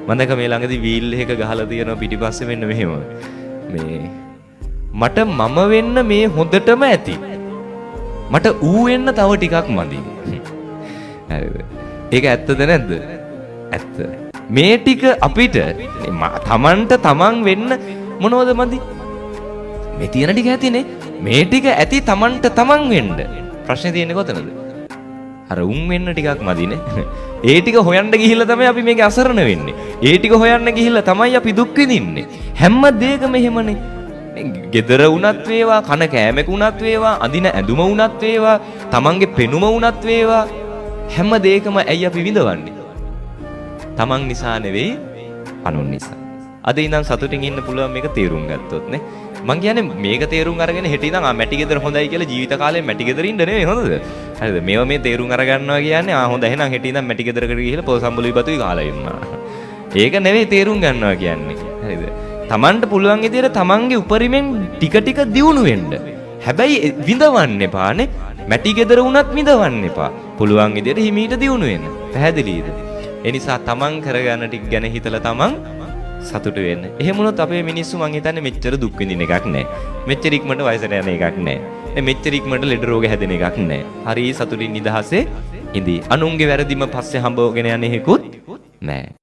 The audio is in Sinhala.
මම දැක මේ ළඟදී වීල් එක ගහලා තියෙනවා පිටිපස්සේ මෙන්න මෙහෙම. මේ මට මම වෙන්න මේ හොඳටම ඇති. මට ඌ වෙන්න තව ටිකක් මදි. හරිද? ඒක ඇත්තද නැද්ද? ඇත්ත. මේ ටික අපිට තමන්ට තමන් වෙන්න මොනවද මදි? මේ තියෙන ටික ඇතිනේ. මේ ටික ඇති තමන්ට තමන් වෙන්න. ප්‍රශ්නේ තියෙන්නේ කොතනද? අර උන් වෙන්න ටිකක් මදිනේ. ඒ ටික හොයන්න ගිහිල්ලා තමයි අපි මේකේ අසරණ වෙන්නේ. ඒ ටික හොයන්න ගිහිල්ලා තමයි අපි දුක් විඳින්නේ. හැම දෙයකම එහෙමනේ. ගෙදර වුණත් වේවා, කන කෑමක වුණත් වේවා, අඳින ඇඳුම වුණත් වේවා, තමන්ගේ පෙනුම වුණත් වේවා, හැම දෙයකම ඇයි අපි විඳවන්නේ? තමන් නිසා නෙවෙයි, අනුන් නිසා. අද ඉඳන් සතුටින් ඉන්න පුළුවන් මේක තේරුම් ගත්තොත් නේ. මං කියන්නේ මේක තේරුම් අරගෙන හෙට ඉඳන් මැටි ගෙදර හොඳයි කියලා ජීවිත කාලේ මැටි ගෙදර ඉන්න නෙවෙයි හොඳද? හරිද? මේවා මේ තේරුම් අරගන්නවා කියන්නේ හොඳ එහෙනම් හෙට ඉඳන් මැටි ගෙදරකට ගිහිල්ලා පොල් සම්බුලුයි බතුයි කාලා ඉන්නවා. ඒක නෙවෙයි තේරුම් ගන්නවා කියන්නේ. හරිද? තමන්ට පුළුවන් විදිහට තමන්ගේ උපරිමෙන් ටික ටික දියුණු වෙන්න. හැබැයි විඳවන්න එපානේ. මැටි ගෙදර වුණත් විඳවන්න එපා. පුළුවන් විදිහට හිමීට දියුණු වෙන්න. පැහැදිලිද? ඒ නිසා තමන් කරගන්න ටික ගැන හිතලා තමන් සතුට වෙන්න. එහෙම වුණොත් අපේ මිනිස්සු මං හිතන්නේ මෙච්චර දුක් විඳින එකක් නැහැ. මෙච්චර ඉක්මනට වයසට යන එකක් නැහැ. මෙච්චර ඉක්මනට ලෙඩ රෝග හැදෙන එකක් නැහැ. හරි සතුටින් නිදහසේ ඉඳී. අනුන්ගේ වැරදිම පස්සේ හඹවගෙන යන එකකුත් නැහැ.